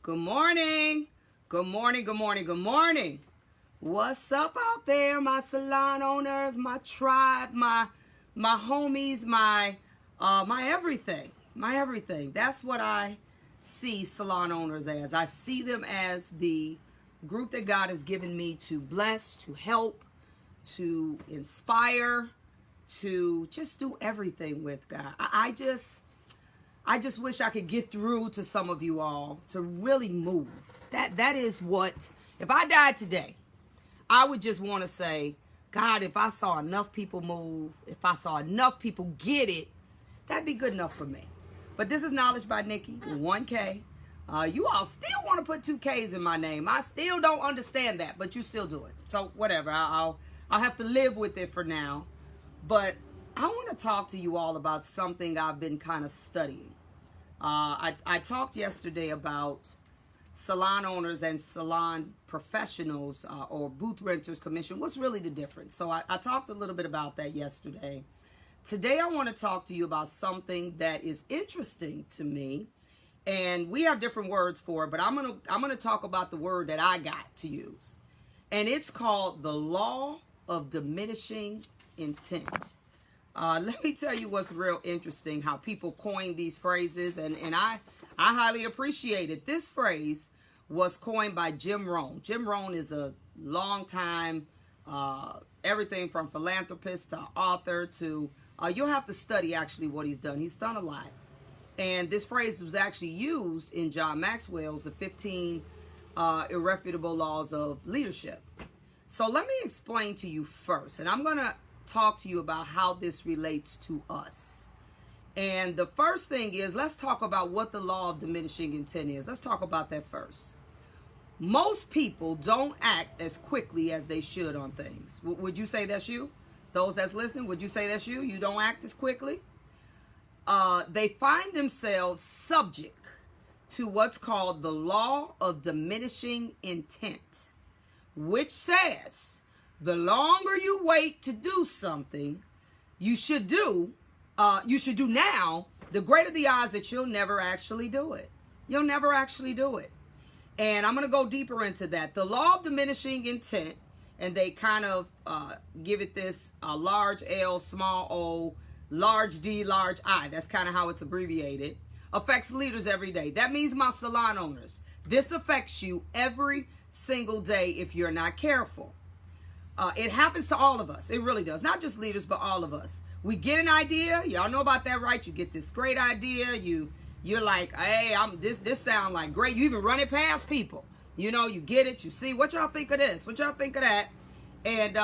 Good morning. Good morning, good morning, good morning. What's up out there, my salon owners, my tribe, my homies, my everything. My everything. That's what I see salon owners as. I see them as the group that God has given me to bless, to help, to inspire, to just do everything with, God. I just wish I could get through to some of you all to really move. That is what, if I died today, I would just want to say, God, if I saw enough people move, if I saw enough people get it, that'd be good enough for me. But this is Knowledge by Nikki, 1K. You all still want to put 2 Ks in my name. I still don't understand that, but you still do it. So whatever, I'll have to live with it for now. But I want to talk to you all about something I've been kind of studying. I talked yesterday about salon owners and salon professionals or booth renters commission. What's really the difference? So I talked a little bit about that yesterday. Today I want to talk to you about something that is interesting to me, and we have different words for it, but I'm gonna talk about the word that I got to use, and it's called the law of diminishing intent. Let me tell you what's real interesting, how people coin these phrases, and I highly appreciate it. This phrase was coined by Jim Rohn. Jim Rohn is a long-time, everything from philanthropist to author to, you'll have to study actually what he's done. He's done a lot. And this phrase was actually used in John Maxwell's The 15 Irrefutable Laws of Leadership. So let me explain to you first, and I'm going to talk to you about how this relates to us. And the first thing is, let's talk about what the law of diminishing intent is. Let's talk about that first. Most people don't act as quickly as they should on things. Would you say that's you? Those that's listening, would you say that's you? You don't act as quickly? They find themselves subject to what's called the law of diminishing intent, which says the longer you wait to do something you should do now, the greater the odds that you'll never actually do it. You'll never actually do it. And I'm going to go deeper into that. The law of diminishing intent, and they kind of give it this large L, small o, large D, large I. That's kind of how it's abbreviated. Affects leaders every day. That means my salon owners. This affects you every single day if you're not careful. It happens to all of us. It really does. Not just leaders, but all of us. We get an idea. Y'all know about that, right? You get this great idea. You're like, hey, this sound like great. You even run it past people. You know, you get it. You see, what y'all think of this? What y'all think of that? And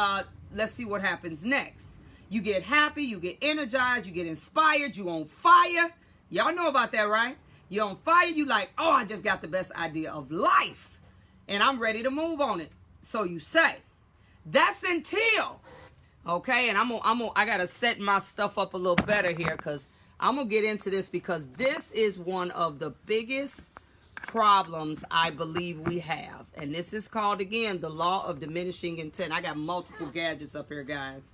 let's see what happens next. You get happy. You get energized. You get inspired. You on fire. Y'all know about that, right? You're on fire. You like, oh, I just got the best idea of life, and I'm ready to move on it. So you say. That's until, okay, and I gotta set my stuff up a little better here, because I'm gonna get into this, because this is one of the biggest problems I believe we have, and this is called, again, the law of diminishing intent. I got multiple gadgets up here, guys.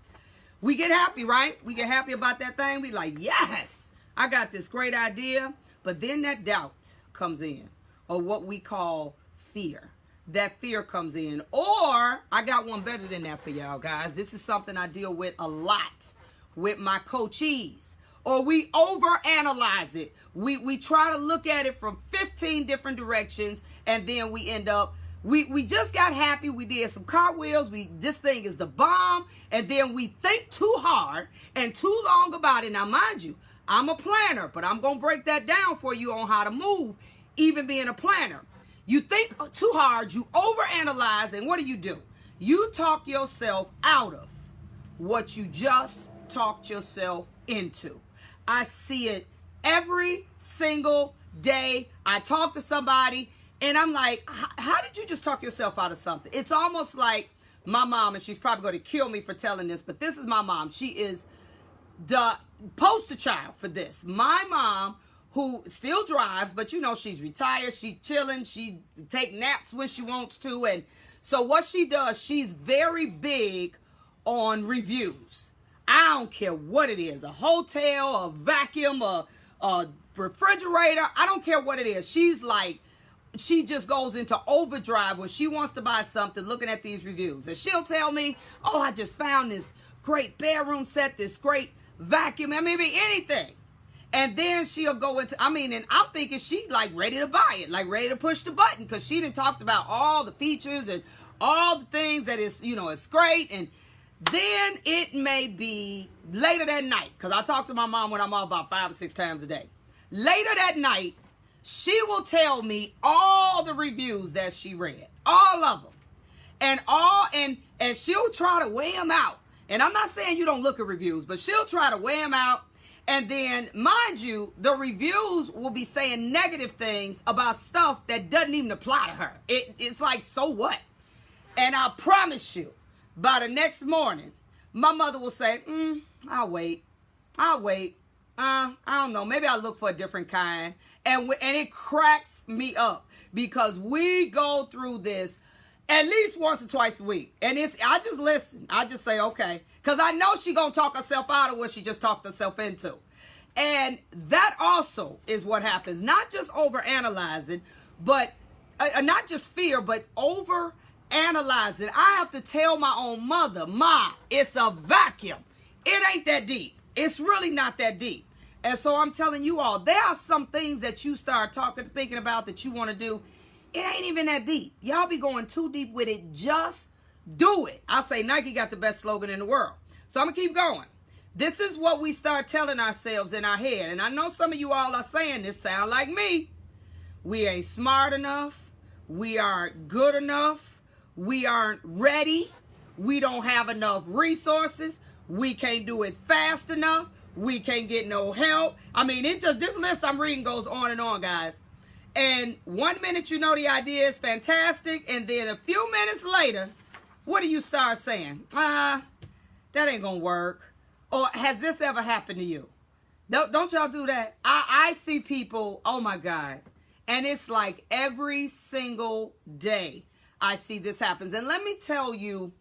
We get happy, right? We get happy about that thing. We like, yes, I got this great idea, but then that doubt comes in, or what we call fear. That fear comes in. Or I got one better than that for y'all, guys. This is something I deal with a lot with my coachees. Or we overanalyze it. We try to look at it from 15 different directions, and then we end up, we just got happy. We did some cartwheels. This thing is the bomb. And then we think too hard and too long about it. Now, mind you, I'm a planner, but I'm going to break that down for you on how to move, even being a planner. You think too hard, you overanalyze, and what do? You talk yourself out of what you just talked yourself into. I see it every single day. I talk to somebody, and I'm like, how did you just talk yourself out of something? It's almost like my mom, and she's probably going to kill me for telling this, but this is my mom. She is the poster child for this. My mom, who still drives, but you know, she's retired, she's chilling, she take naps when she wants to, and so what she does, she's very big on reviews. I don't care what it is, a hotel, a vacuum, a refrigerator, I don't care what it is. She's like, she just goes into overdrive when she wants to buy something looking at these reviews. And she'll tell me, oh, I just found this great bedroom set, this great vacuum. I mean, it be anything. And then she'll go into, and I'm thinking she like ready to buy it, like ready to push the button, because she done talked about all the features and all the things that is, it's great. And then it may be later that night, because I talk to my mom when I'm off about 5 or 6 times a day. Later that night, she will tell me all the reviews that she read, all of them, and she'll try to weigh them out. And I'm not saying you don't look at reviews, but she'll try to weigh them out. And then, mind you, the reviews will be saying negative things about stuff that doesn't even apply to her. It's like, so what? And I promise you, by the next morning, my mother will say, I'll wait. I don't know. Maybe I'll look for a different kind. And it cracks me up, because we go through this at least once or twice a week. And I just listen. I just say, okay. Because I know she going to talk herself out of what she just talked herself into. And that also is what happens. Not just over analyzing, but not just fear, but over analyzing. I have to tell my own mother, Ma, it's a vacuum. It ain't that deep. It's really not that deep. And so I'm telling you all, there are some things that you start thinking about that you want to do. It ain't even that deep. Y'all be going too deep with it. Just do it. I say Nike got the best slogan in the world. So I'm going to keep going. This is what we start telling ourselves in our head. And I know some of you all are saying this sound like me. We ain't smart enough. We aren't good enough. We aren't ready. We don't have enough resources. We can't do it fast enough. We can't get no help. This list I'm reading goes on and on, guys. And 1 minute you know the idea is fantastic, and then a few minutes later, what do you start saying? That ain't gonna work. Or has this ever happened to you? Don't y'all do that? I see people, oh my God. And it's like every single day I see this happens. And let me tell you,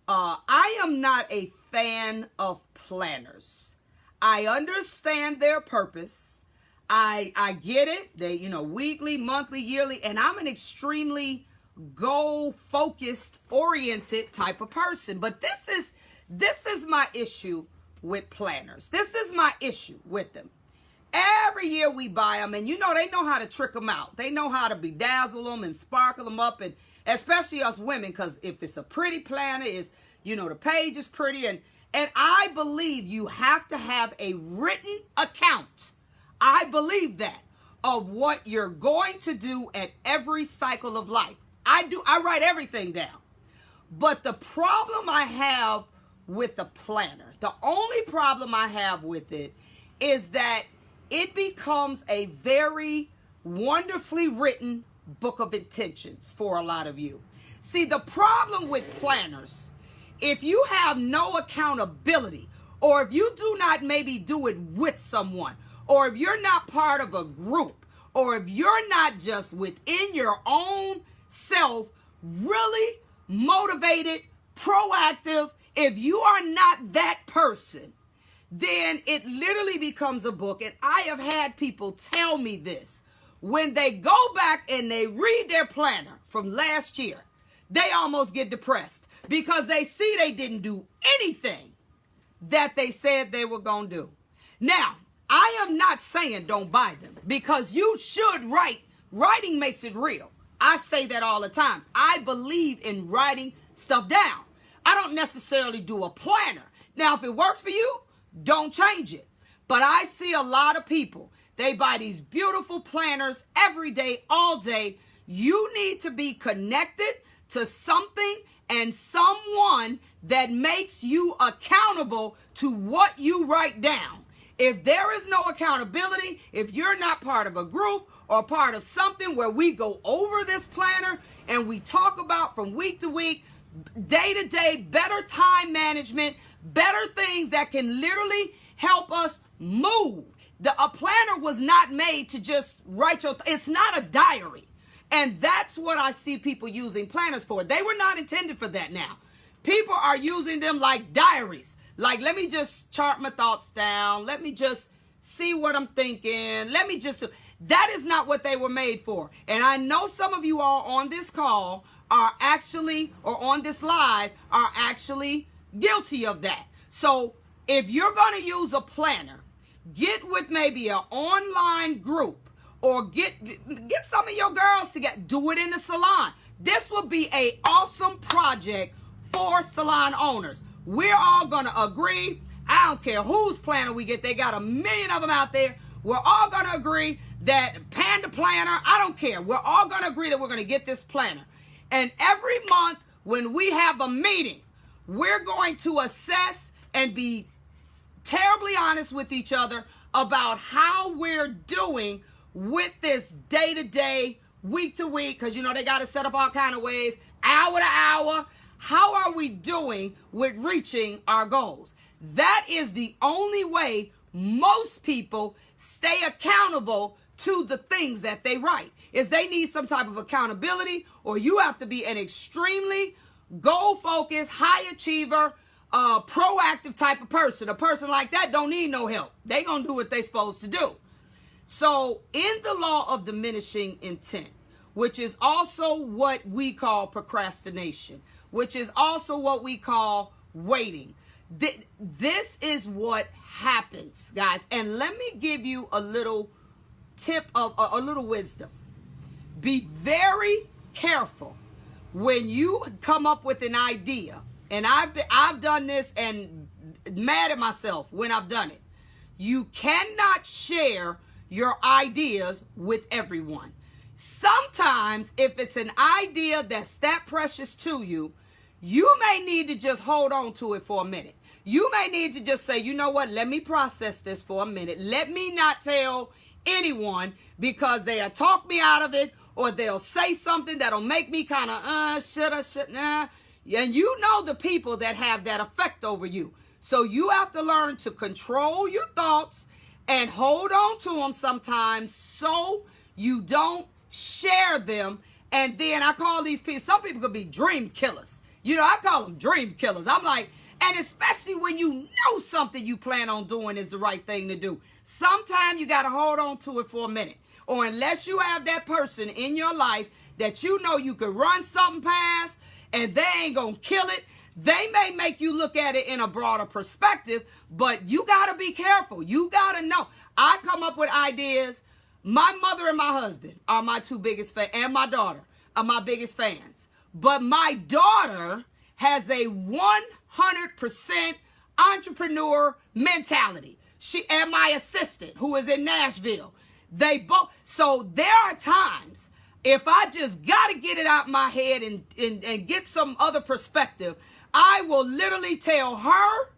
I am not a fan of planners. I understand their purpose. I get it. They, weekly, monthly, yearly, and I'm an extremely goal-focused, oriented type of person. But this is my issue with planners. This is my issue with them. Every year we buy them, and they know how to trick them out. They know how to bedazzle them and sparkle them up, and especially us women, because if it's a pretty planner, the page is pretty, and I believe you have to have a written account. I believe that, of what you're going to do at every cycle of life. I write everything down. But the problem I have with the planner, the only problem I have with it is that it becomes a very wonderfully written book of intentions for a lot of you. See, the problem with planners, if you have no accountability, or if you do not maybe do it with someone, or if you're not part of a group, or if you're not just within your own self, really motivated, proactive, if you are not that person, then it literally becomes a book. And I have had people tell me this. When they go back and they read their planner from last year, they almost get depressed because they see they didn't do anything that they said they were going to do. Now, I am not saying don't buy them, because you should write. Writing makes it real. I say that all the time. I believe in writing stuff down. I don't necessarily do a planner. Now, if it works for you, don't change it. But I see a lot of people, they buy these beautiful planners every day, all day. You need to be connected to something and someone that makes you accountable to what you write down. If there is no accountability, if you're not part of a group or part of something where we go over this planner and we talk about from week to week, day to day, better time management, better things that can literally help us move. A planner was not made to just write it's not a diary. And that's what I see people using planners for. They were not intended for that now. People are using them like diaries. Like, let me just chart my thoughts down. Let me just see what I'm thinking. That is not what they were made for. And I know some of you all on this call are actually, or on this live, are actually guilty of that. So if you're going to use a planner, get with maybe an online group, or get some of your girls together. Do it in the salon. This will be an awesome project for salon owners. We're all going to agree. I don't care whose planner we get. They got a million of them out there. We're all going to agree that Panda Planner, I don't care. We're all going to agree that we're going to get this planner. And every month when we have a meeting, we're going to assess and be terribly honest with each other about how we're doing with this day-to-day, week-to-week, because, you know, they got to set up all kind of ways, hour to hour. How are we doing with reaching our goals? That is the only way most people stay accountable to the things that they write, is they need some type of accountability, or you have to be an extremely goal-focused, high achiever, proactive type of person. A person like that don't need no help. They gonna do what they supposed to do. So in the law of diminishing intent, which is also what we call procrastination, which is also what we call waiting, this is what happens, guys. And let me give you a little tip of a little wisdom. Be very careful when you come up with an idea. And I've done this and mad at myself when I've done it. You cannot share your ideas with everyone. Sometimes if it's an idea that's that precious to you, you may need to just hold on to it for a minute. You may need to just say, you know what, let me process this for a minute. Let me not tell anyone, because they'll talk me out of it, or they'll say something that'll make me kind of, should. And you know the people that have that effect over you. So you have to learn to control your thoughts and hold on to them sometimes so you don't share them. And then I call these people, some people could be dream killers. You know, I call them dream killers. I'm like, and especially when you know something you plan on doing is the right thing to do. Sometimes you got to hold on to it for a minute. Or unless you have that person in your life that you know you could run something past and they ain't going to kill it, they may make you look at it in a broader perspective, but you got to be careful. You got to know. I come up with ideas. My mother and my husband are my two biggest fans, and my daughter are my biggest fans. But my daughter has a 100% entrepreneur mentality. She and my assistant, who is in Nashville, they both. So there are times if I just got to get it out my head and get some other perspective, I will literally tell her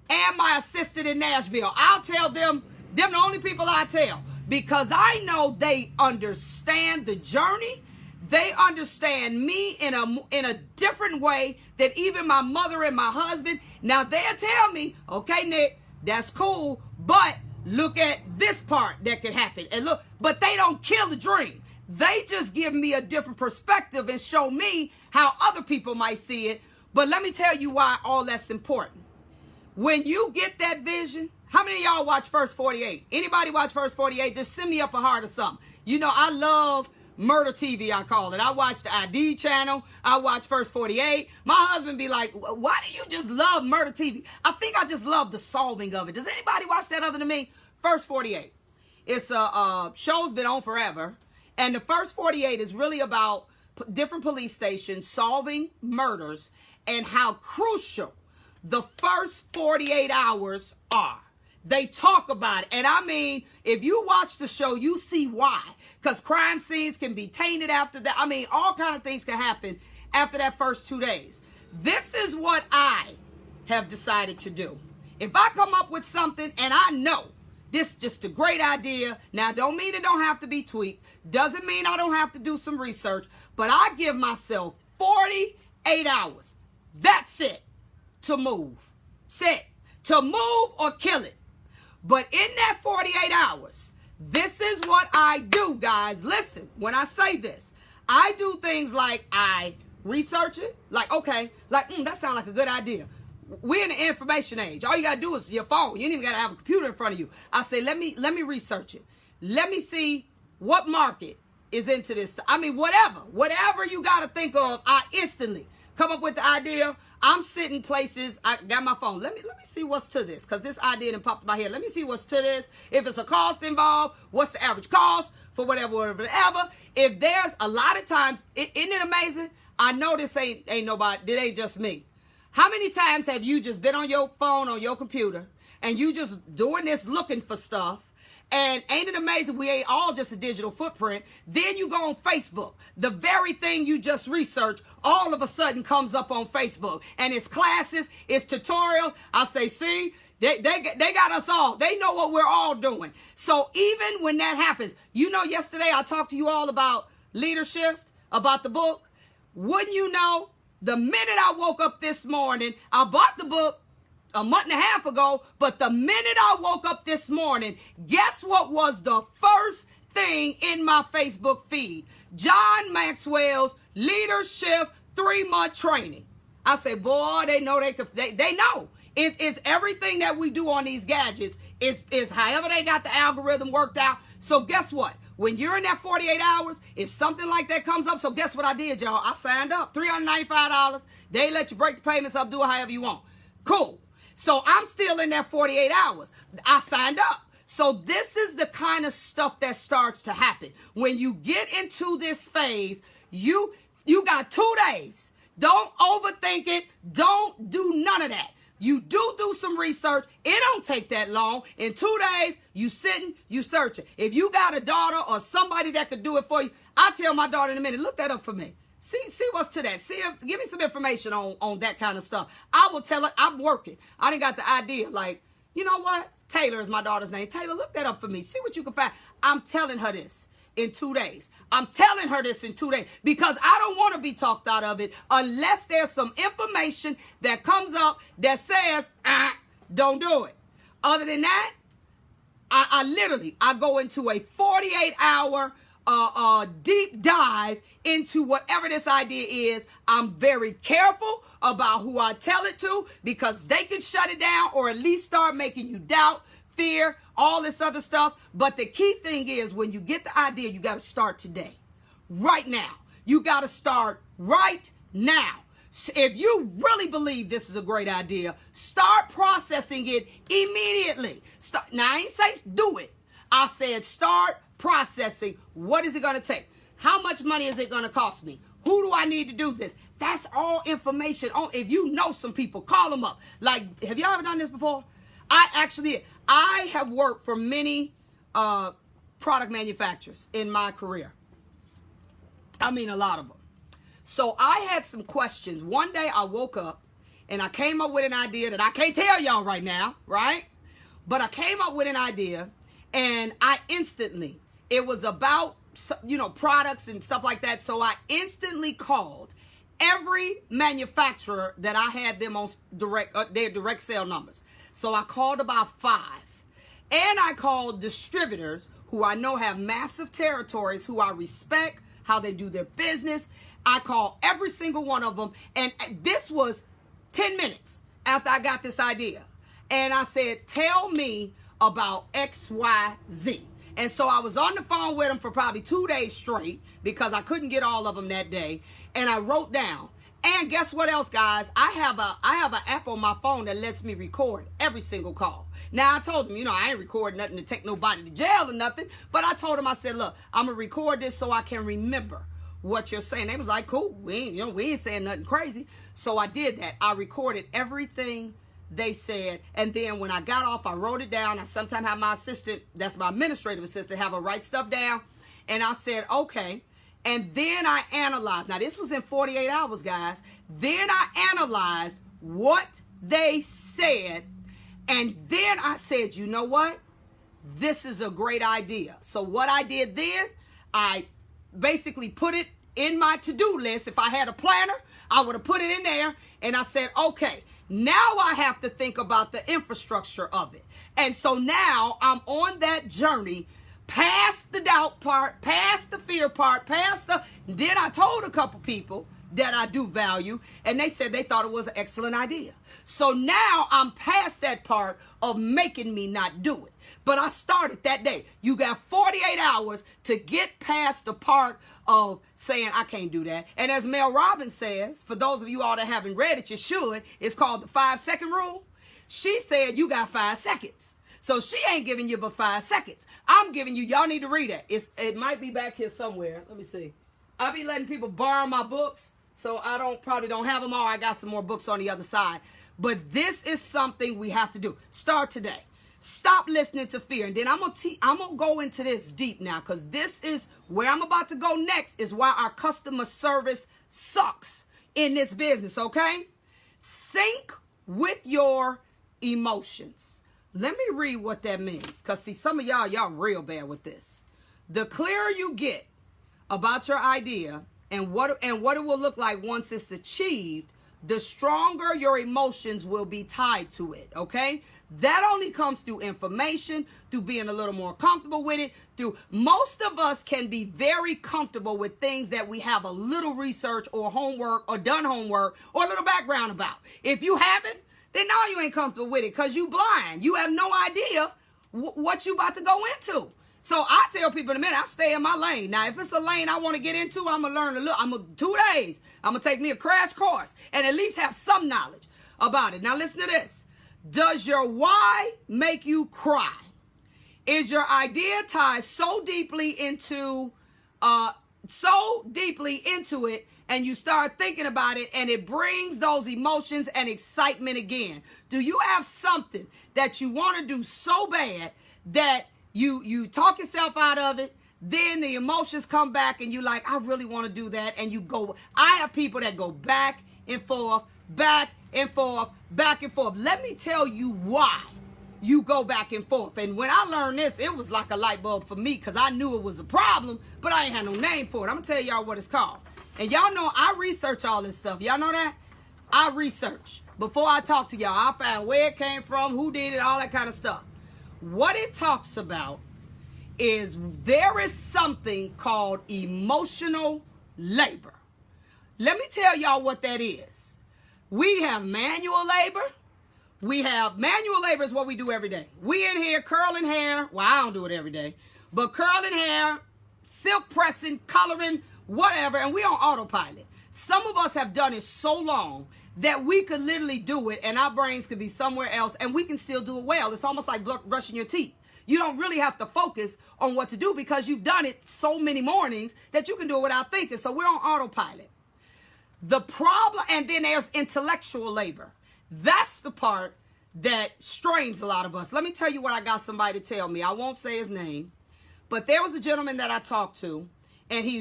and my assistant in Nashville. I'll tell them the only people I tell, because I know they understand the journey. They understand me in a different way than even my mother and my husband. Now they'll tell me, okay, Nick, that's cool, but look at this part that could happen. And look, but they don't kill the dream. They just give me a different perspective and show me how other people might see it. But let me tell you why all that's important. When you get that vision, how many of y'all watch First 48? Anybody watch First 48? Just send me up a heart or something. You know, I love murder TV, I call it. I watch the ID channel. I watch First 48. My husband be like, why do you just love murder TV? I think I just love the solving of it. Does anybody watch that other than me? First 48. It's a show's been on forever. And the First 48 is really about different police stations solving murders and how crucial the first 48 hours are. They talk about it. And I mean, if you watch the show, you see why. Because crime scenes can be tainted after that. I mean, all kind of things can happen after that first 2 days. This is what I have decided to do. If I come up with something and I know this is just a great idea, now don't mean it don't have to be tweaked. Doesn't mean I don't have to do some research. But I give myself 48 hours. That's it. To move. Set. To move or kill it. But in that 48 hours, this is what I do, guys. Listen, when I say this, I do things like I research it. Like, okay, like, that sounds like a good idea. We're in the information age. All you got to do is your phone. You ain't even got to have a computer in front of you. I say, let me research it. Let me see what market is into this? I mean, whatever you got to think of, I instantly come up with the idea. I'm sitting places. I got my phone. Let me see what's to this, because this idea didn't pop in my head. Let me see what's to this. If it's a cost involved, what's the average cost for whatever. If there's a lot of times, isn't it amazing? I know this ain't nobody. It ain't just me. How many times have you just been on your phone, on your computer, and you just doing this, looking for stuff? And ain't it amazing? We ain't all just a digital footprint. Then you go on Facebook. The very thing you just researched all of a sudden comes up on Facebook. And it's classes, it's tutorials. I say, see, they got us all. They know what we're all doing. So even when that happens, yesterday I talked to you all about leadership, about the book. Wouldn't you know, the minute I woke up this morning, I bought the book a month and a half ago, but the minute I woke up this morning, guess what was the first thing in my Facebook feed? John Maxwell's Leadership 3-month training. I say, boy, they know they know. It's everything that we do on these gadgets is however they got the algorithm worked out. So guess what? When you're in that 48 hours, if something like that comes up, so guess what I did, y'all? I signed up, $395. They let you break the payments up, do it however you want. Cool. So I'm still in that 48 hours. I signed up. So this is the kind of stuff that starts to happen. When you get into this phase, you got 2 days. Don't overthink it. Don't do none of that. You do some research. It don't take that long. In 2 days, you sitting, you searching. If you got a daughter or somebody that could do it for you, I'll tell my daughter in a minute, look that up for me. See what's to that. Give me some information on that kind of stuff. I will tell her I'm working. I done got the idea. Like, you know what? Taylor is my daughter's name. Taylor, look that up for me. See what you can find. I'm telling her this in 2 days. I'm telling her this in 2 days because I don't want to be talked out of it unless there's some information that comes up that says, don't do it. Other than that, I go into a 48-hour deep dive into whatever this idea is. I'm very careful about who I tell it to because they can shut it down or at least start making you doubt, fear, all this other stuff. But the key thing is when you get the idea, you got to start today, right now. You got to start right now. If you really believe this is a great idea, start processing it immediately. Now, I ain't say do it. I said start processing. What is it going to take? How much money is it going to cost me? Who do I need to do this? That's all information. If you know some people, call them up. Like, have y'all ever done this before? I have worked for many product manufacturers in my career. I mean, a lot of them. So I had some questions. One day I woke up and I came up with an idea that I can't tell y'all right now, right? But I came up with an idea and I instantly, it was about, products and stuff like that. So I instantly called every manufacturer that I had them on their direct sale numbers. So I called about 5. And I called distributors who I know have massive territories, who I respect, how they do their business. I called every single one of them. And this was 10 minutes after I got this idea. And I said, tell me about XYZ. And so I was on the phone with them for probably 2 days straight because I couldn't get all of them that day. And I wrote down. And guess what else, guys? I have an app on my phone that lets me record every single call. Now, I told them, I ain't recording nothing to take nobody to jail or nothing. But I told them, I said, look, I'm going to record this so I can remember what you're saying. They was like, cool. We ain't saying nothing crazy. So I did that. I recorded everything they said. And then when I got off, I wrote it down. I sometimes have my assistant, that's my administrative assistant, have her write stuff down. And I said, okay. And then I analyzed. Now, this was in 48 hours, guys. Then I analyzed what they said. And then I said, you know what? This is a great idea. So what I did then, I basically put it in my to-do list. If I had a planner, I would have put it in there. And I said, okay, now I have to think about the infrastructure of it. And so now I'm on that journey past the doubt part, past the fear part, then I told a couple people, that I do value, and they said they thought it was an excellent idea. So now I'm past that part of making me not do it. But I started that day. You got 48 hours to get past the part of saying, I can't do that. And as Mel Robbins says, for those of you all that haven't read it, you should. It's called the 5-second rule. She said you got 5 seconds. So she ain't giving you but 5 seconds. I'm giving you, y'all need to read it. It might be back here somewhere. Let me see. I'll be letting people borrow my books, so I probably don't have them all. I got some more books on the other side. But this is something we have to do. Start today. Stop listening to fear. And then I'm gonna go into this deep now, because this is where I'm about to go next, is why our customer service sucks in this business, okay? Sync with your emotions. Let me read what that means, because see, some of y'all real bad with this. The clearer you get about your idea and what it will look like once it's achieved, the stronger your emotions will be tied to it, okay? That only comes through information, through being a little more comfortable with it, through most of us can be very comfortable with things that we have a little research or homework or done homework or a little background about. If you haven't, then now you ain't comfortable with it because you blind. You have no idea what you about to go into. So I tell people in a minute, I stay in my lane. Now, if it's a lane I want to get into, I'm going to learn a little. I'm going to 2 days. I'm going to take me a crash course and at least have some knowledge about it. Now, listen to this. Does your why make you cry? Is your idea tied so deeply into it, and you start thinking about it, and it brings those emotions and excitement again? Do you have something that you want to do so bad that you talk yourself out of it, then the emotions come back, and you like, I really want to do that, and you go. I have people that go back and forth, back and forth, back and forth. Let me tell you why you go back and forth. And when I learned this, it was like a light bulb for me, because I knew it was a problem, but I ain't had no name for it. I'm going to tell y'all what it's called. And y'all know I research all this stuff. Y'all know that? I research. Before I talk to y'all, I find where it came from, who did it, all that kind of stuff. What it talks about is there is something called emotional labor. Let me tell y'all what that is. We have manual labor. Manual labor is what we do every day. We in here curling hair. Well, I don't do it every day. But curling hair, silk pressing, coloring, whatever, and we on autopilot. Some of us have done it so long that we could literally do it and our brains could be somewhere else and we can still do it well. It's almost like brushing your teeth. You don't really have to focus on what to do because you've done it so many mornings that you can do it without thinking. So we're on autopilot. The problem, and then there's intellectual labor. That's the part that strains a lot of us. Let me tell you what I got somebody to tell me. I won't say his name, but there was a gentleman that I talked to, and he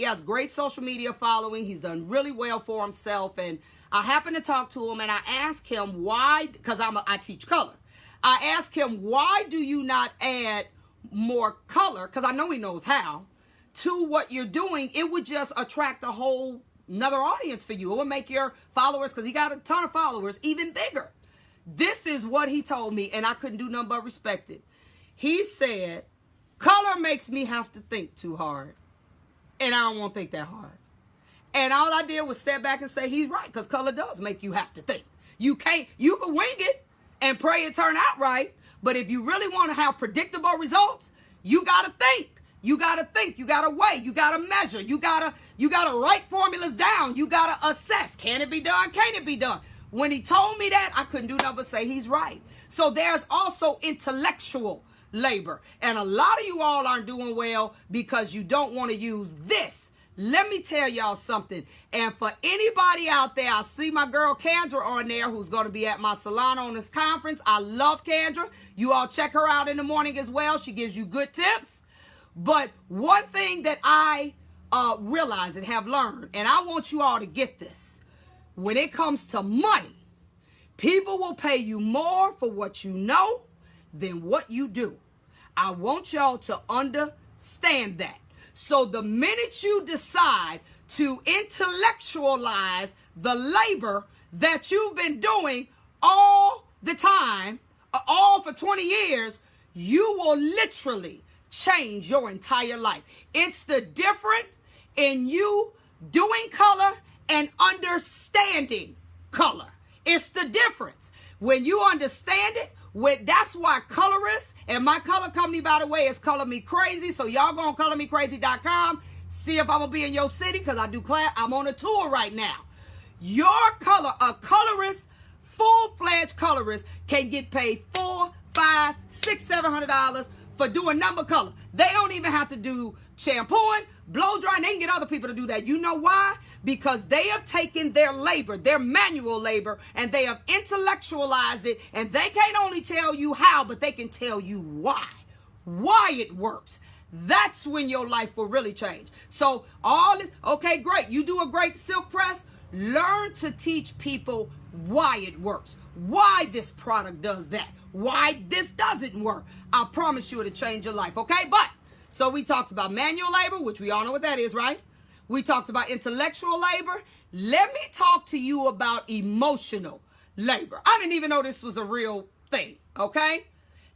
has great social media following. He's done really well for himself, and I happened to talk to him, and I asked him why, because I teach color. I asked him, why do you not add more color, because I know he knows how, to what you're doing? It would just attract a whole another audience for you. It would make your followers, because he got a ton of followers, even bigger. This is what he told me, and I couldn't do nothing but respect it. He said, color makes me have to think too hard, and I don't want to think that hard. And all I did was step back and say, he's right, because color does make you have to think. You can wing it and pray it turn out right, but if you really want to have predictable results, you got to think. You got to think, you got to weigh, you got to measure, you got to write formulas down, you got to assess, can it be done, can't it be done? When he told me that, I couldn't do nothing but say he's right. So there's also intellectual labor, and a lot of you all aren't doing well because you don't want to use this. Let me tell y'all something, and for anybody out there, I see my girl Kendra on there who's going to be at my Salon Owners Conference. I love Kendra. You all check her out in the morning as well. She gives you good tips. But one thing that I realize and have learned, and I want you all to get this, when it comes to money, people will pay you more for what you know than what you do. I want y'all to understand that. So the minute you decide to intellectualize the labor that you've been doing all the time, all for 20 years, you will literally change your entire life. It's the difference in you doing color and understanding color. It's the difference. When you understand it, that's why colorists, and my color company, by the way, is Color Me Crazy. So y'all go on colormecrazy.com. See if I'm going to be in your city, because I do class. I'm on a tour right now. Your color, a colorist, full-fledged colorist, can get paid $400, $500, $600, $700 for doing number color. They don't even have to do shampooing, blow drying. They can get other people to do that. You know why? Because they have taken their labor, their manual labor, and they have intellectualized it, and they can't only tell you how, but they can tell you why it works. That's when your life will really change. So all this, okay, great. You do a great silk press. Learn to teach people why it works, why this product does that, why this doesn't work. I promise you it'll change your life, okay? But, so we talked about manual labor, which we all know what that is, right? We talked about intellectual labor. Let me talk to you about emotional labor. I didn't even know this was a real thing, okay?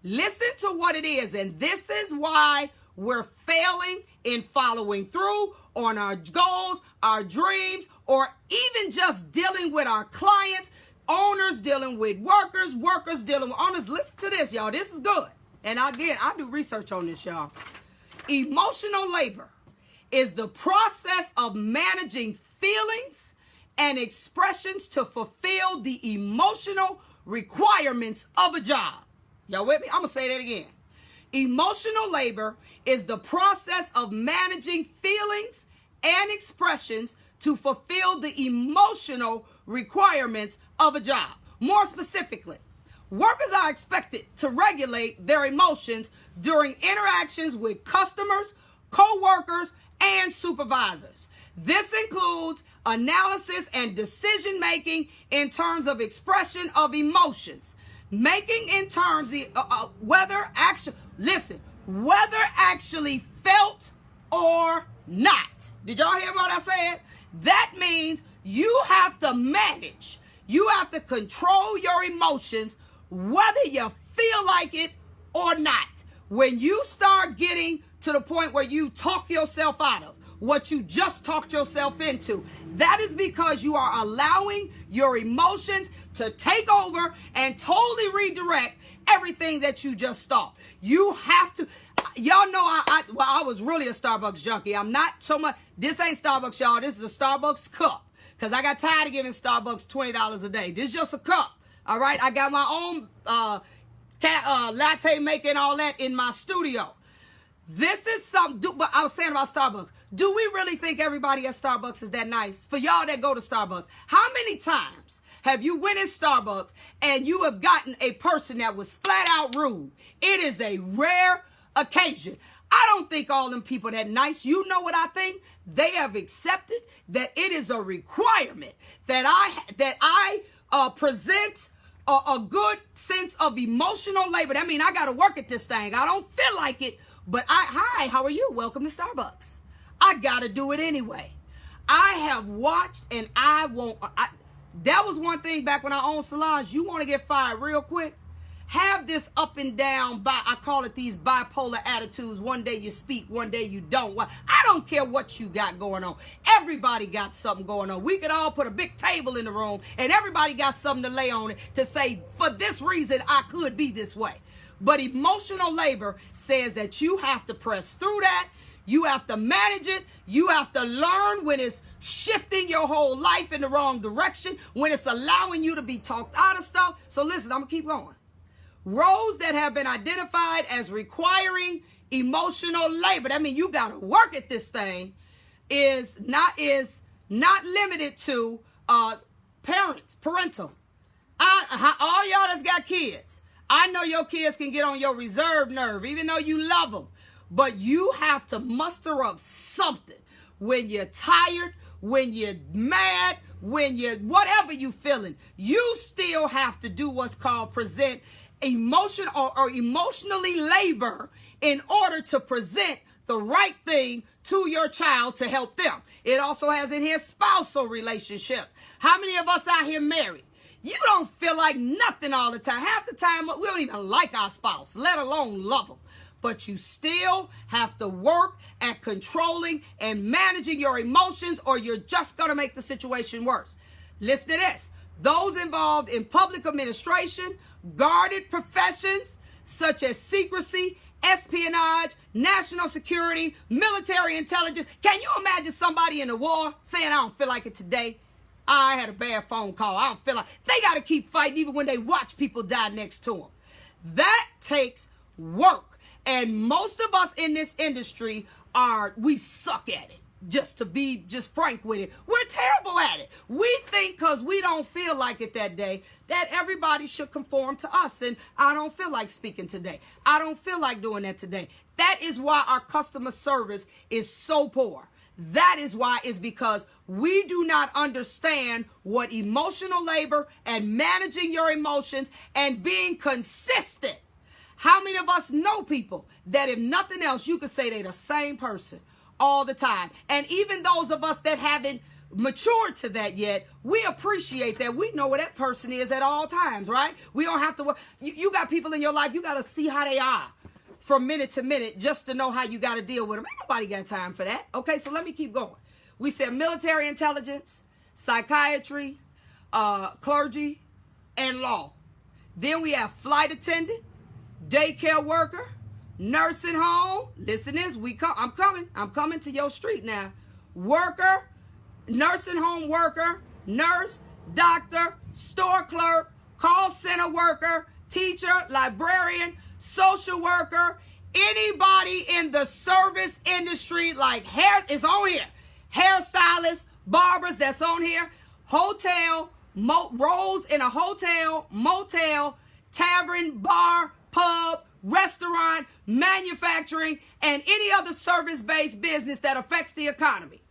Listen to what it is, and this is why we're failing in following through on our goals, our dreams, or even just dealing with our clients, owners dealing with workers, workers dealing with owners. Listen to this, y'all. This is good. And again, I do research on this, y'all. Emotional labor is the process of managing feelings and expressions to fulfill the emotional requirements of a job. Y'all with me? I'm going to say that again. Emotional labor is the process of managing feelings and expressions to fulfill the emotional requirements of a job. More specifically, workers are expected to regulate their emotions during interactions with customers, co-workers, and supervisors. This includes analysis and decision making in terms of expression of emotions. Making in terms of whether actually felt or not. Did y'all hear what I said? That means you have to manage. You have to control your emotions whether you feel like it or not. When you start getting to the point where you talk yourself out of what you just talked yourself into, that is because you are allowing your emotions to take over and totally redirect everything that you just thought. You have to, y'all know I was really a Starbucks junkie. I'm not so much, this ain't Starbucks, y'all. This is a Starbucks cup, because I got tired of giving Starbucks $20 a day. This is just a cup, all right? I got my own latte making, all that in my studio. This is something, but I was saying about Starbucks. Do we really think everybody at Starbucks is that nice? For y'all that go to Starbucks, how many times have you went in Starbucks and you have gotten a person that was flat out rude? It is a rare occasion. I don't think all them people that nice. You know what I think? They have accepted that it is a requirement that I present a good sense of emotional labor. That means I got to work at this thing. I don't feel like it. But hi, how are you? Welcome to Starbucks. I got to do it anyway. I have watched, and that was one thing back when I owned salons. You want to get fired real quick? Have this up and down, I call it these bipolar attitudes. One day you speak, one day you don't. I don't care what you got going on. Everybody got something going on. We could all put a big table in the room, and everybody got something to lay on it to say, for this reason, I could be this way. But emotional labor says that you have to press through that. You have to manage it. You have to learn when it's shifting your whole life in the wrong direction, when it's allowing you to be talked out of stuff. So listen, I'm going to keep going. Roles that have been identified as requiring emotional labor, that means you got to work at this thing, is not limited to parental. All y'all that's got kids, I know your kids can get on your reserve nerve, even though you love them. But you have to muster up something when you're tired, when you're mad, when you're whatever you feeling. You still have to do what's called present emotion or emotionally labor in order to present the right thing to your child to help them. It also has in here spousal relationships. How many of us out here married? You don't feel like nothing all the time. Half the time, we don't even like our spouse, let alone love them. but you still have to work at controlling and managing your emotions, or you're just going to make the situation worse. Listen to this. Those involved in public administration, guarded professions such as secrecy, espionage, national security, military intelligence. Can you imagine somebody in the war saying, I don't feel like it today? I had a bad phone call. I don't feel like. They got to keep fighting even when they watch people die next to them. That takes work. And most of us in this industry we suck at it. Just to be frank with it, we're terrible at it. We think because we don't feel like it that day that everybody should conform to us. And I don't feel like speaking today. I don't feel like doing that today. That is why our customer service is so poor. That is why, it's because we do not understand what emotional labor and managing your emotions and being consistent. How many of us know people that, if nothing else, you could say they're the same person all the time? And even those of us that haven't matured to that yet, we appreciate that. We know where that person is at all times, right? We don't have to. You got people in your life, you got to see how they are from minute to minute just to know how you got to deal with them. Ain't nobody got time for that. Okay, so let me keep going. We said military intelligence, psychiatry, clergy, and law. Then we have flight attendant, daycare worker, nursing home. Listen to this. I'm coming to your street now. Worker, nursing home worker, nurse, doctor, store clerk, call center worker, teacher, librarian, social worker, anybody in the service industry, like hair is on here. Hairstylists, barbers, that's on here. Hotel, roles in a hotel, motel, tavern, bar, pub, restaurant, manufacturing, and any other service-based business that affects the economy.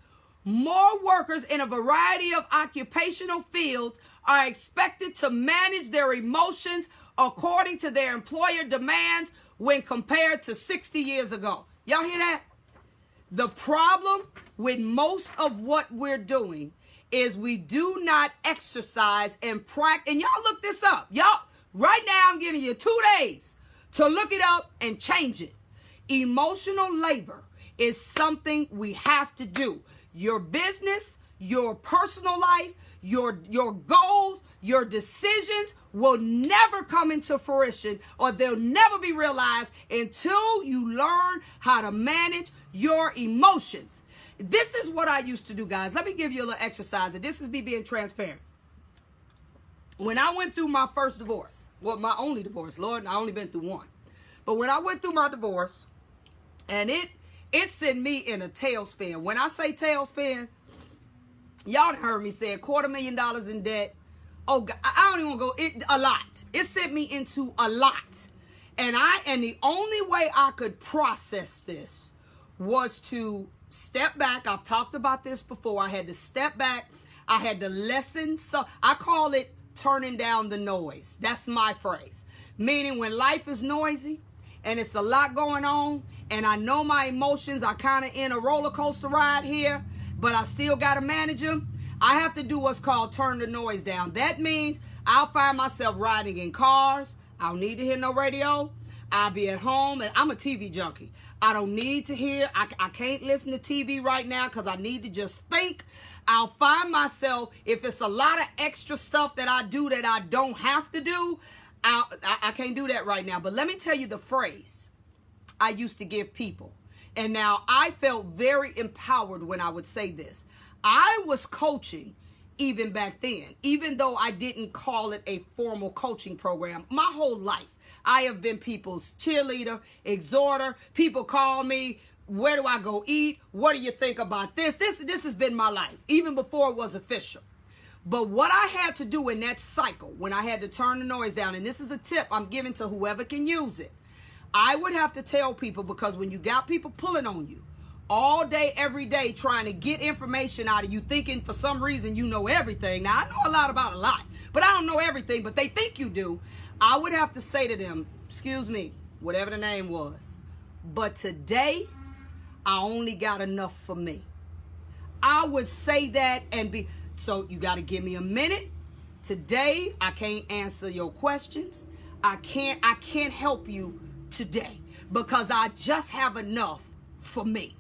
More workers in a variety of occupational fields are expected to manage their emotions according to their employer demands when compared to 60 years ago. Y'all hear that? The problem with most of what we're doing is we do not exercise and practice. And y'all look this up. Y'all, right now I'm giving you 2 days to look it up and change it. Emotional labor is something we have to do. Your business, your personal life, your goals, your decisions will never come into fruition, or they'll never be realized until you learn how to manage your emotions. This is what I used to do, guys. Let me give you a little exercise, and this is me being transparent. When I went through my first divorce, well, my only divorce, Lord, I only been through one. But when I went through my divorce, and it sent me in a tailspin. When I say tailspin, y'all heard me say $250,000 in debt. Oh, God, I don't even want to go, a lot. It sent me into a lot. And the only way I could process this was to step back. I've talked about this before. I had to step back. I had to listen. So I call it turning down the noise. That's my phrase. Meaning when life is noisy and it's a lot going on and I know my emotions are kind of in a roller coaster ride here, but I still got to manage them, I have to do what's called turn the noise down. That means I'll find myself riding in cars. I don't need to hear no radio. I'll be at home, and I'm a TV junkie. I don't need to hear. I can't listen to TV right now because I need to just think. I'll find myself, if it's a lot of extra stuff that I do that I don't have to do, I can't do that right now. But let me tell you the phrase I used to give people. And now I felt very empowered when I would say this. I was coaching even back then, even though I didn't call it a formal coaching program. My whole life, I have been people's cheerleader, exhorter. People call me, where do I go eat? What do you think about this? This has been my life, even before it was official. But what I had to do in that cycle, when I had to turn the noise down, and this is a tip I'm giving to whoever can use it, I would have to tell people, because when you got people pulling on you all day, every day, trying to get information out of you, thinking for some reason you know everything. Now, I know a lot about a lot, but I don't know everything, but they think you do. I would have to say to them, excuse me, whatever the name was, but today, I only got enough for me. I would say that and be, so you got to give me a minute. Today, I can't answer your questions. I can't help you today. because I just have enough for me.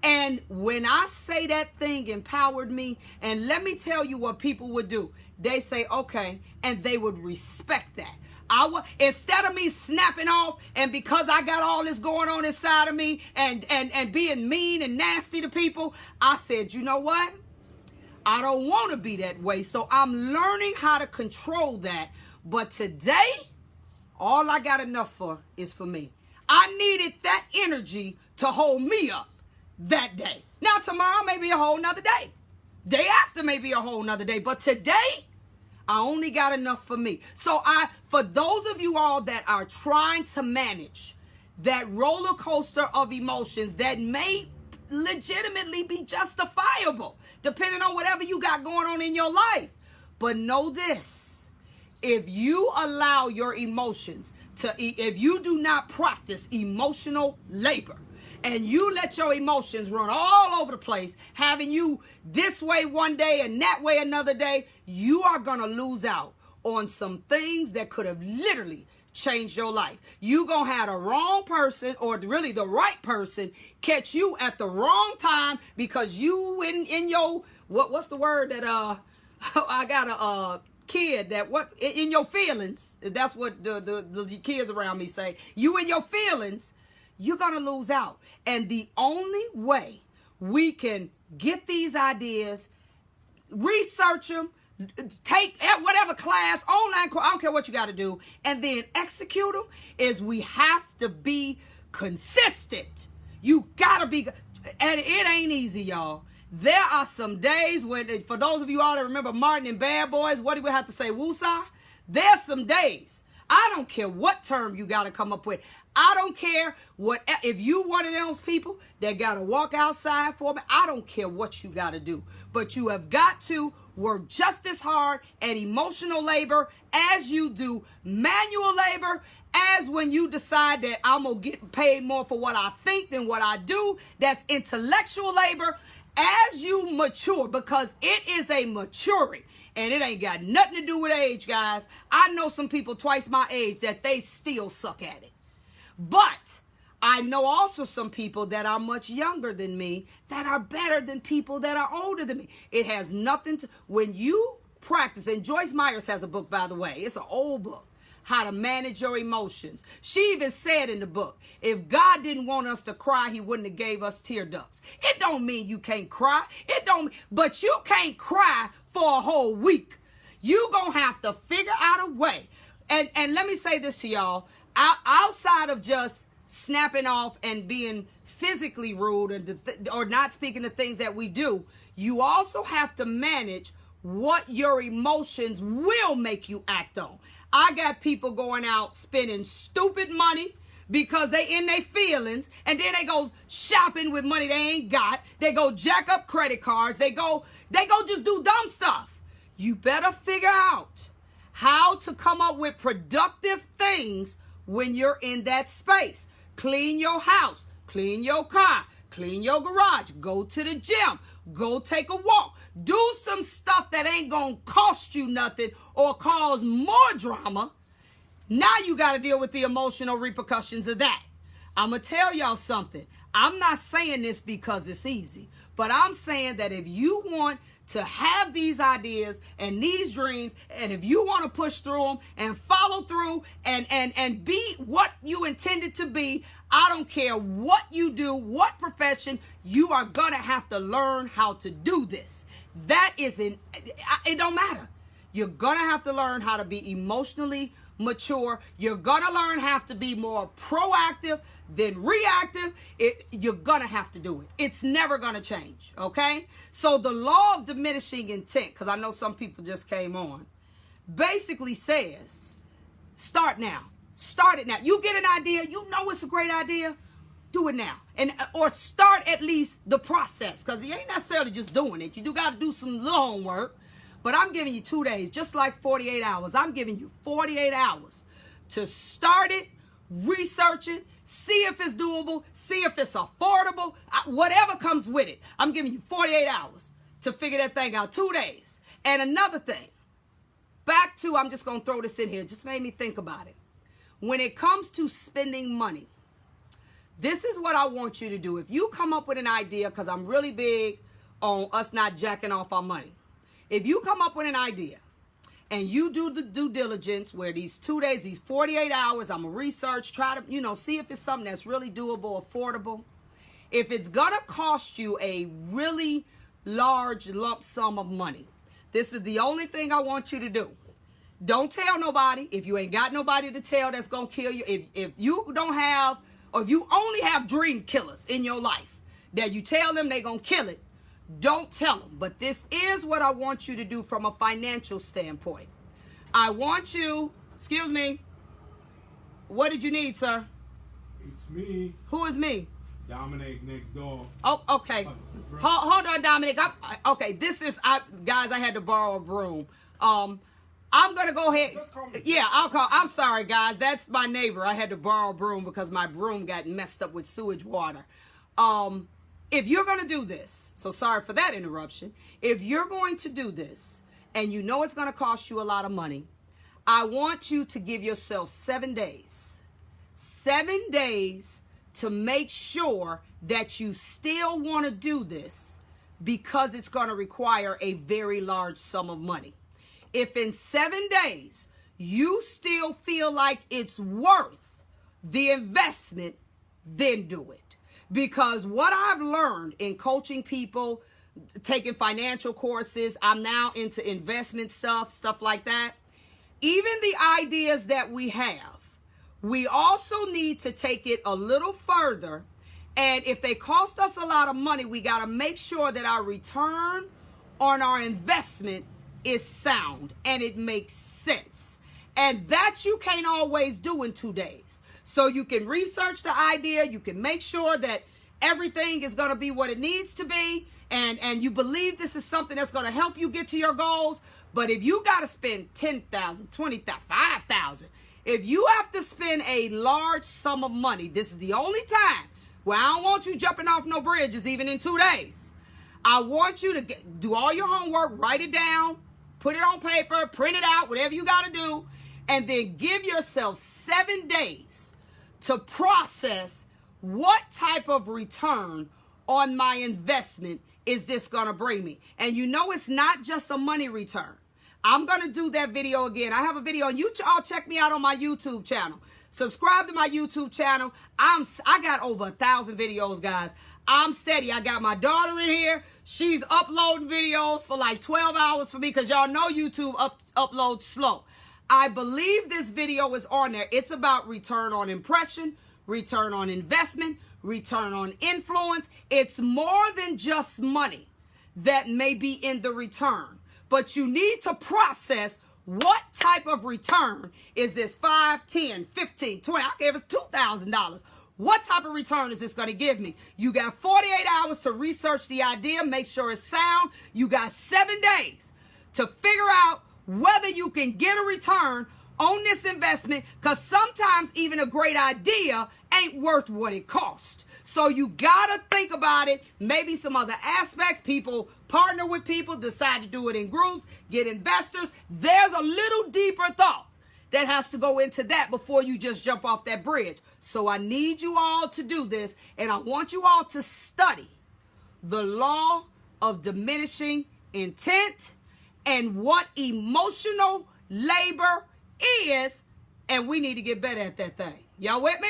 And when I say that thing empowered me, and let me tell you what people would do. They say, okay, and they would respect that. Instead of me snapping off, and because I got all this going on inside of me and being mean and nasty to people, I said, you know what? I don't want to be that way. So I'm learning how to control that. But today, all I got enough for is for me. I needed that energy to hold me up that day. Now tomorrow may be a whole nother day. Day after may be a whole nother day. But today, I only got enough for me. So for those of you all that are trying to manage that roller coaster of emotions that may legitimately be justifiable, depending on whatever you got going on in your life. But know this, if you allow your emotions if you do not practice emotional labor, and you let your emotions run all over the place, having you this way one day and that way another day, you are going to lose out on some things that could have literally changed your life. You going to have the wrong person, or really the right person, catch you at the wrong time because you in your, what's the word that, I got a kid that in your feelings, that's what the kids around me say, you in your feelings, you're going to lose out. And the only way we can get these ideas, research them, take whatever class, online, I don't care what you got to do, and then execute them, is we have to be consistent. You got to be, and it ain't easy, y'all. There are some days when, for those of you all that remember Martin and Bad Boys, what do we have to say, woosah? There's some days. I don't care what term you got to come up with. I don't care if you one of those people that got to walk outside for me. I don't care what you got to do. But you have got to work just as hard at emotional labor as you do manual labor, as when you decide that I'm going to get paid more for what I think than what I do. That's intellectual labor. As you mature, because it is a maturing. And it ain't got nothing to do with age, guys. I know some people twice my age that they still suck at it. But I know also some people that are much younger than me that are better than people that are older than me. It has nothing to, when you practice, and Joyce Myers has a book, by the way. It's an old book, How to Manage Your Emotions. She even said in the book, if God didn't want us to cry, he wouldn't have gave us tear ducts. It don't mean you can't cry. But you can't cry for a whole week. You gonna have to figure out a way. And let me say this to y'all. Outside of just snapping off and being physically rude or not speaking the things that we do, you also have to manage what your emotions will make you act on. I got people going out spending stupid money because they in their feelings, and then they go shopping with money they ain't got. They go jack up credit cards. They go just do dumb stuff. You better figure out how to come up with productive things when you're in that space. Clean your house, clean your car, clean your garage, go to the gym, go take a walk, do some stuff that ain't gonna cost you nothing or cause more drama. Now you got to deal with the emotional repercussions of that. I'm going to tell y'all something. I'm not saying this because it's easy, but I'm saying that if you want to have these ideas and these dreams, and if you want to push through them and follow through and be what you intended to be, I don't care what you do, what profession, you are going to have to learn how to do this. It don't matter. You're going to have to learn how to be emotionally mature. You're going to learn how to be more proactive than reactive. You're going to have to do it. It's never going to change, okay? So the law of diminishing intent, because I know some people just came on, basically says, start now. Start it now. You get an idea, you know it's a great idea, do it now. Or start at least the process, because you ain't necessarily just doing it. You do got to do some little homework. But I'm giving you 2 days, just like 48 hours. I'm giving you 48 hours to start it, research it, see if it's doable, see if it's affordable, whatever comes with it. I'm giving you 48 hours to figure that thing out, 2 days. And another thing, I'm just going to throw this in here, just made me think about it. When it comes to spending money, This is what I want you to do. If you come up with an idea, because I'm really big on us not jacking off our money. If you come up with an idea and you do the due diligence where these 2 days, these 48 hours, I'm going to research, try to, see if it's something that's really doable, affordable. If it's going to cost you a really large lump sum of money, this is the only thing I want you to do. Don't tell nobody. If you ain't got nobody to tell, that's going to kill you. If you don't have, or if you only have dream killers in your life that you tell them they're going to kill it, don't tell them. But this is what I want you to do from a financial standpoint. I want you, excuse me, what did you need, sir? It's me. Who is me? Dominic next door. Oh, okay. Hold on, Dominic. Okay, guys, I had to borrow a broom. I'm going to go ahead. Just call me. Yeah, I'll call. I'm sorry, guys. That's my neighbor. I had to borrow a broom because my broom got messed up with sewage water. If you're going to do this, so sorry for that interruption. If you're going to do this and you know it's going to cost you a lot of money, I want you to give yourself 7 days. 7 days to make sure that you still want to do this because it's going to require a very large sum of money. If in 7 days you still feel like it's worth the investment, then do it. Because what I've learned in coaching people, taking financial courses, I'm now into investment stuff like that. Even the ideas that we have, we also need to take it a little further. And if they cost us a lot of money, we got to make sure that our return on our investment is sound and it makes sense. And that you can't always do in 2 days. So you can research the idea. You can make sure that everything is going to be what it needs to be. And you believe this is something that's going to help you get to your goals. But if you got to spend $10,000, $20,000, $5,000, if you have to spend a large sum of money, this is the only time where I don't want you jumping off no bridges even in 2 days. I want you to do all your homework, write it down, put it on paper, print it out, whatever you got to do, and then give yourself 7 days to process what type of return on my investment is this going to bring me. And it's not just a money return. I'm going to do that video again. I have a video, and you all check me out on my YouTube channel. Subscribe to my YouTube channel. I got over 1,000 videos, guys. I'm steady. I got my daughter in here. She's uploading videos for like 12 hours for me because y'all know YouTube uploads slow. I believe this video is on there. It's about return on impression, return on investment, return on influence. It's more than just money that may be in the return, but you need to process what type of return is this. 5, 10, 15, 20, I gave us $2,000. What type of return is this going to give me? You got 48 hours to research the idea, make sure it's sound. You got 7 days to figure out whether you can get a return on this investment, because sometimes even a great idea ain't worth what it costs. So you got to think about it. Maybe some other aspects. People partner with people, decide to do it in groups, get investors. There's a little deeper thought that has to go into that before you just jump off that bridge. So I need you all to do this, and I want you all to study the law of diminishing intent and what emotional labor is, and we need to get better at that thing. Y'all with me?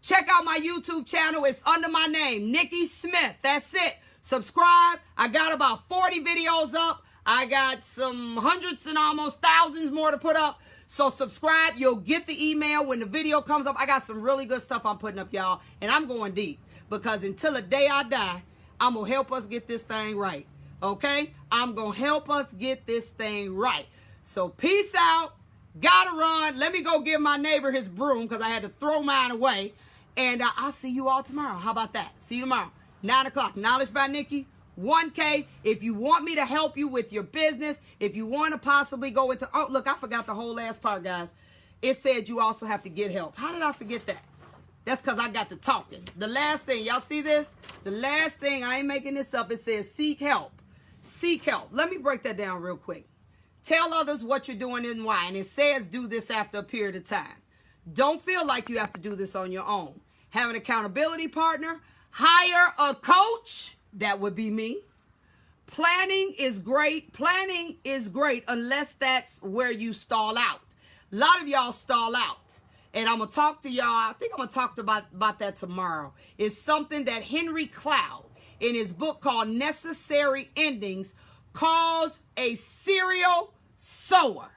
Check out my YouTube channel. It's under my name, Nikki Smith. That's it. Subscribe. I got about 40 videos up. I got some hundreds and almost thousands more to put up. So subscribe. You'll get the email when the video comes up. I got some really good stuff I'm putting up, y'all. And I'm going deep because until the day I die, I'm going to help us get this thing right. Okay? I'm going to help us get this thing right. So peace out. Gotta run. Let me go give my neighbor his broom because I had to throw mine away. And I'll see you all tomorrow. How about that? See you tomorrow. 9 o'clock. Knowledge by Nikki. 1K. If you want me to help you with your business, if you want to possibly go into... Oh, look, I forgot the whole last part, guys. It said you also have to get help. How did I forget that? That's because I got to talking. The last thing, y'all see this? The last thing, I ain't making this up. It says seek help. Seek help. Let me break that down real quick. Tell others what you're doing and why. And it says do this after a period of time. Don't feel like you have to do this on your own. have an accountability partner, hire a coach. That would be me. Planning is great. Planning is great unless that's where you stall out. A lot of y'all stall out. And I'm going to talk to y'all. I think I'm going to talk about that tomorrow. It's something that Henry Cloud, in his book called Necessary Endings, calls a serial sower.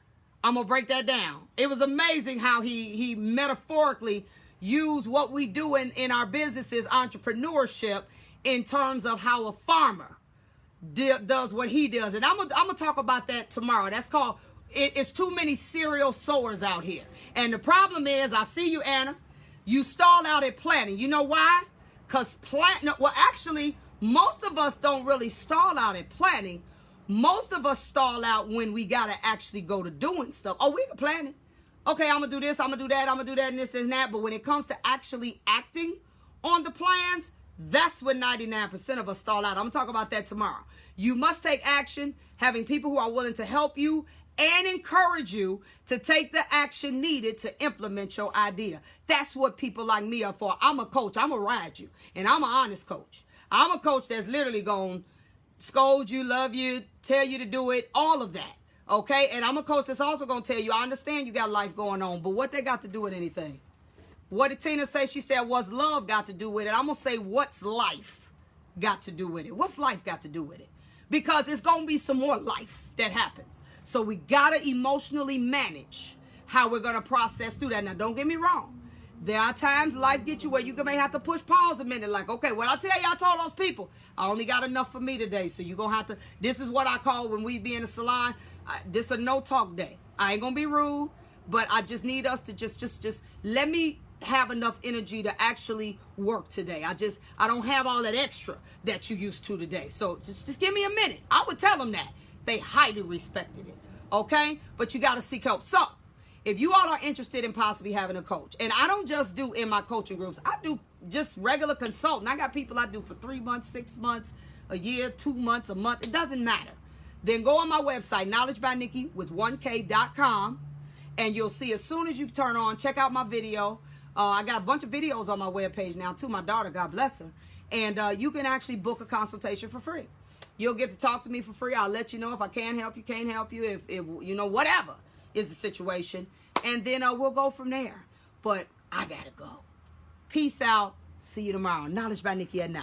I'm going to break that down. It was amazing how he metaphorically used what we do in our businesses, entrepreneurship, in terms of how a farmer does what he does. And I'm gonna talk about that tomorrow. That's called, it's too many serial sowers out here. And the problem is, I see you, Anna, you stall out at planning. You know why? Because actually, most of us don't really stall out at planning. Most of us stall out when we got to actually go to doing stuff. Oh, we can plan it. Okay, I'm going to do this, I'm going to do that, I'm going to do that, and this and that. But when it comes to actually acting on the plans, that's when 99% of us stall out. I'm going to talk about that tomorrow. You must take action, having people who are willing to help you and encourage you to take the action needed to implement your idea. That's what people like me are for. I'm a coach. I'm going to ride you. And I'm an honest coach. I'm a coach that's literally going to scold you, love you, tell you to do it, all of that. Okay? And I'm a coach that's also going to tell you, I understand you got life going on, but what they got to do with anything? What did Tina say? She said, what's love got to do with it? I'm going to say, what's life got to do with it? What's life got to do with it? Because it's going to be some more life that happens. So we got to emotionally manage how we're going to process through that. Now, don't get me wrong. There are times life gets you where you may have to push pause a minute. Like, okay, what I tell you, I told those people, I only got enough for me today. So you're going to have to, this is what I call when we be in the salon, this a no talk day. I ain't going to be rude, but I just need us to just let me have enough energy to actually work today. I don't have all that extra that you used to today. So just give me a minute. I would tell them that. They highly respected it. Okay? But you got to seek help. So if you all are interested in possibly having a coach, and I don't just do in my coaching groups, I do just regular consulting. I got people I do for 3 months, 6 months, a year, 2 months, a month. It doesn't matter. Then go on my website, knowledgebynikki.com, and you'll see as soon as you turn on, check out my video. I got a bunch of videos on my webpage now too. My daughter, God bless her. And you can actually book a consultation for free. You'll get to talk to me for free. I'll let you know if I can help you, can't help you, if you know, whatever is the situation. And then we'll go from there. But I got to go. Peace out. See you tomorrow. Knowledge by Nikki at 9.